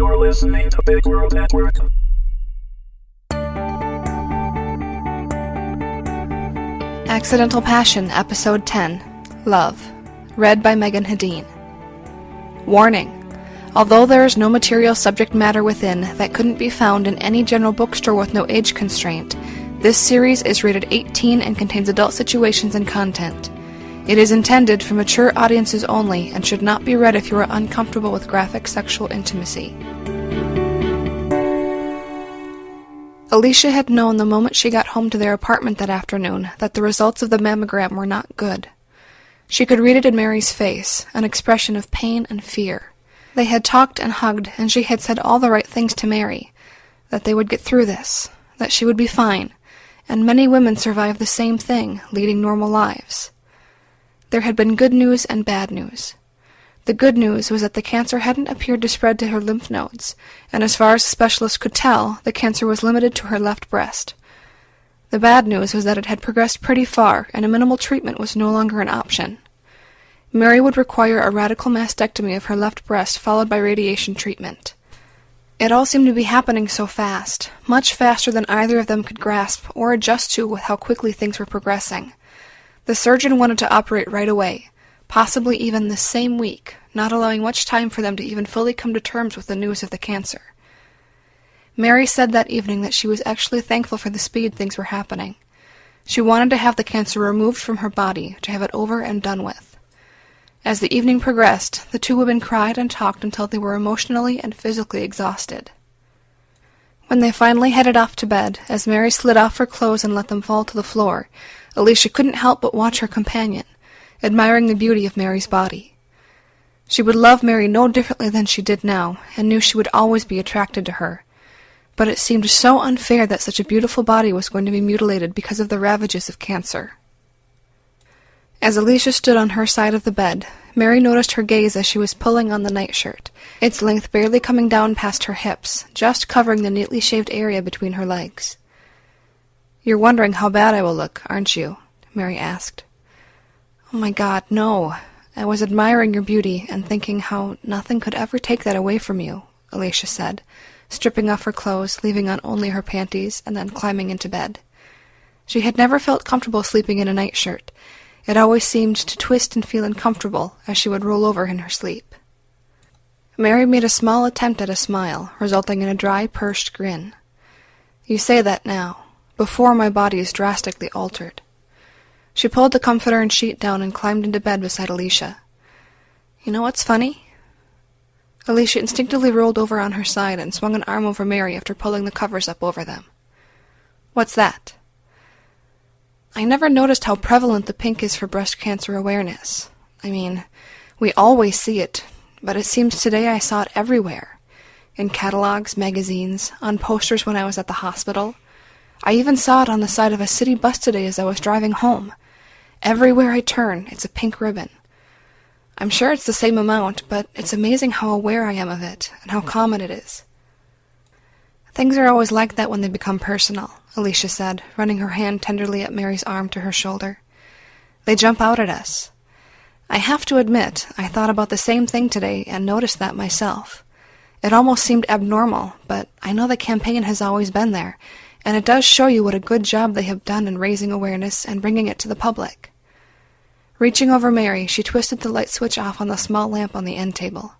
You're listening to Big World Network. Accidental Passion, Episode 10, Love, read by Meagan Hedin. Warning. Although there is no material subject matter within that couldn't be found in any general bookstore with no age constraint, this series is rated 18 and contains adult situations and content. It is intended for mature audiences only and should not be read if you are uncomfortable with graphic sexual intimacy. Alicia had known the moment she got home to their apartment that afternoon that the results of the mammogram were not good. She could read it in Mary's face, an expression of pain and fear. They had talked and hugged, and she had said all the right things to Mary, that they would get through this, that she would be fine, and many women survive the same thing, leading normal lives. There had been good news and bad news. The good news was that the cancer hadn't appeared to spread to her lymph nodes, and as far as the specialist could tell, the cancer was limited to her left breast. The bad news was that it had progressed pretty far, and a minimal treatment was no longer an option. Mary would require a radical mastectomy of her left breast, followed by radiation treatment. It all seemed to be happening so fast, much faster than either of them could grasp or adjust to with how quickly things were progressing. The surgeon wanted to operate right away, possibly even the same week, not allowing much time for them to even fully come to terms with the news of the cancer. Mary said that evening that she was actually thankful for the speed things were happening. She wanted to have the cancer removed from her body, to have it over and done with. As the evening progressed, the two women cried and talked until they were emotionally and physically exhausted. When they finally headed off to bed, as Mary slid off her clothes and let them fall to the floor, Alicia couldn't help but watch her companion, admiring the beauty of Mary's body. She would love Mary no differently than she did now, and knew she would always be attracted to her. But it seemed so unfair that such a beautiful body was going to be mutilated because of the ravages of cancer. As Alicia stood on her side of the bed, Mary noticed her gaze as she was pulling on the nightshirt, its length barely coming down past her hips, just covering the neatly shaved area between her legs. "You're wondering how bad I will look, aren't you?" Mary asked. "Oh my God, no. I was admiring your beauty and thinking how nothing could ever take that away from you," Alicia said, stripping off her clothes, leaving on only her panties, and then climbing into bed. She had never felt comfortable sleeping in a nightshirt. It always seemed to twist and feel uncomfortable as she would roll over in her sleep. Mary made a small attempt at a smile, resulting in a dry, pursed grin. "You say that now. Before my body is drastically altered." She pulled the comforter and sheet down and climbed into bed beside Alicia. "You know what's funny?" Alicia instinctively rolled over on her side and swung an arm over Mary after pulling the covers up over them. "What's that?" "I never noticed how prevalent the pink is for breast cancer awareness. I mean, we always see it, but it seems today I saw it everywhere. In catalogs, magazines, on posters when I was at the hospital. I even saw it on the side of a city bus today as I was driving home. Everywhere I turn, it's a pink ribbon. I'm sure it's the same amount, but it's amazing how aware I am of it, and how common it is." "Things are always like that when they become personal," Alicia said, running her hand tenderly up Mary's arm to her shoulder. "They jump out at us. I have to admit, I thought about the same thing today and noticed that myself. It almost seemed abnormal, but I know the campaign has always been there, and it does show you what a good job they have done in raising awareness and bringing it to the public." Reaching over Mary, she twisted the light switch off on the small lamp on the end table.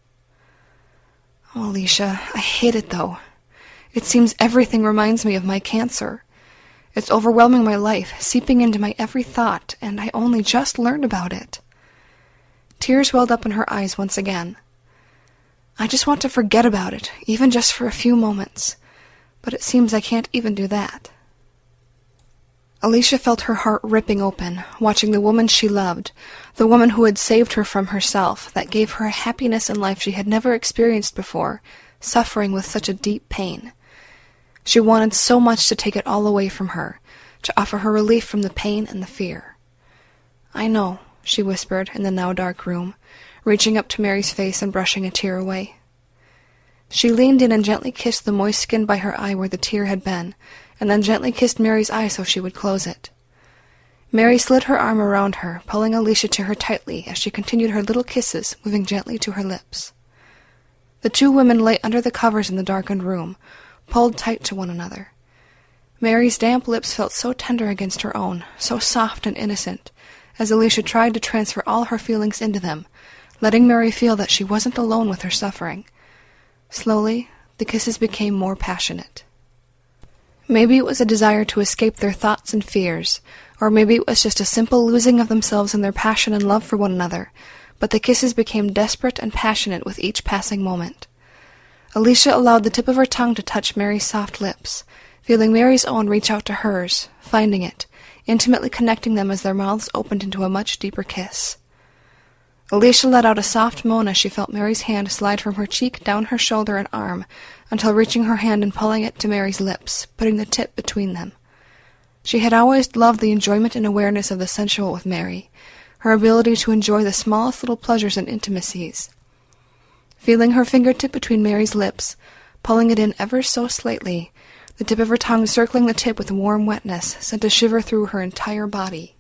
"Oh, Alicia, I hate it, though. It seems everything reminds me of my cancer. It's overwhelming my life, seeping into my every thought, and I only just learned about it." Tears welled up in her eyes once again. "I just want to forget about it, even just for a few moments. But it seems I can't even do that." Alicia felt her heart ripping open, watching the woman she loved, the woman who had saved her from herself, that gave her a happiness in life she had never experienced before, suffering with such a deep pain. She wanted so much to take it all away from her, to offer her relief from the pain and the fear. "I know," she whispered in the now dark room, reaching up to Mary's face and brushing a tear away. She leaned in and gently kissed the moist skin by her eye where the tear had been, and then gently kissed Mary's eye so she would close it. Mary slid her arm around her, pulling Alicia to her tightly as she continued her little kisses, moving gently to her lips. The two women lay under the covers in the darkened room, pulled tight to one another. Mary's damp lips felt so tender against her own, so soft and innocent, as Alicia tried to transfer all her feelings into them, letting Mary feel that she wasn't alone with her suffering. Slowly, the kisses became more passionate. Maybe it was a desire to escape their thoughts and fears, or maybe it was just a simple losing of themselves in their passion and love for one another, but the kisses became desperate and passionate with each passing moment. Alicia allowed the tip of her tongue to touch Mary's soft lips, feeling Mary's own reach out to hers, finding it, intimately connecting them as their mouths opened into a much deeper kiss. Alicia let out a soft moan as she felt Mary's hand slide from her cheek down her shoulder and arm, until reaching her hand and pulling it to Mary's lips, putting the tip between them. She had always loved the enjoyment and awareness of the sensual with Mary, her ability to enjoy the smallest little pleasures and intimacies. Feeling her fingertip between Mary's lips, pulling it in ever so slightly, the tip of her tongue circling the tip with warm wetness sent a shiver through her entire body.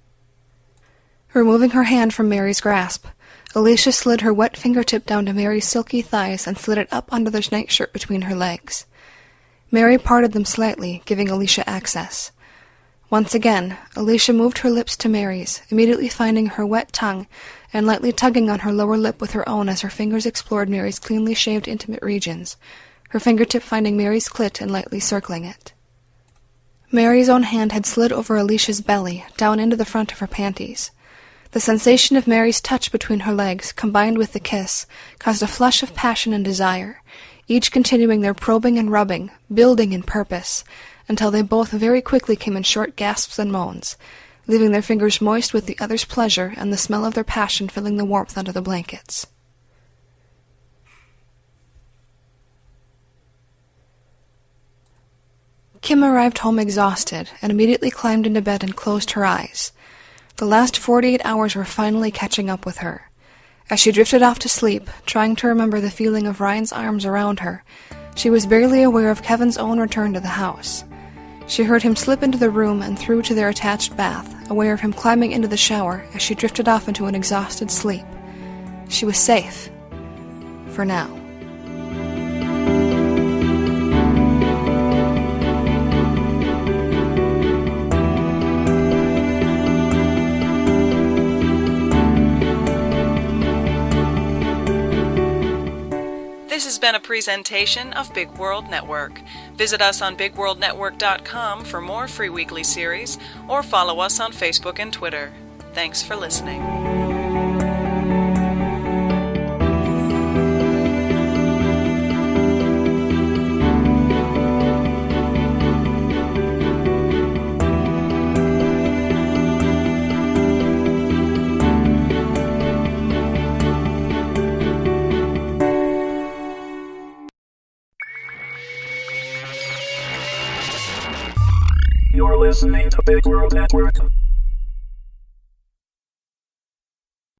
Removing her hand from Mary's grasp, Alicia slid her wet fingertip down to Mary's silky thighs and slid it up under the nightshirt between her legs. Mary parted them slightly, giving Alicia access. Once again, Alicia moved her lips to Mary's, immediately finding her wet tongue and lightly tugging on her lower lip with her own as her fingers explored Mary's cleanly shaved intimate regions, her fingertip finding Mary's clit and lightly circling it. Mary's own hand had slid over Alicia's belly, down into the front of her panties. The sensation of Mary's touch between her legs, combined with the kiss, caused a flush of passion and desire, each continuing their probing and rubbing, building in purpose, until they both very quickly came in short gasps and moans, leaving their fingers moist with the other's pleasure and the smell of their passion filling the warmth under the blankets. Kim arrived home exhausted and immediately climbed into bed and closed her eyes. The last 48 hours were finally catching up with her. As she drifted off to sleep, trying to remember the feeling of Ryan's arms around her, she was barely aware of Kevin's own return to the house. She heard him slip into the room and through to their attached bath, aware of him climbing into the shower as she drifted off into an exhausted sleep. She was safe. For now. This has been a presentation of Big World Network. Visit us on bigworldnetwork.com for more free weekly series, or follow us on Facebook and Twitter. Thanks for listening. You're listening to Big World Network.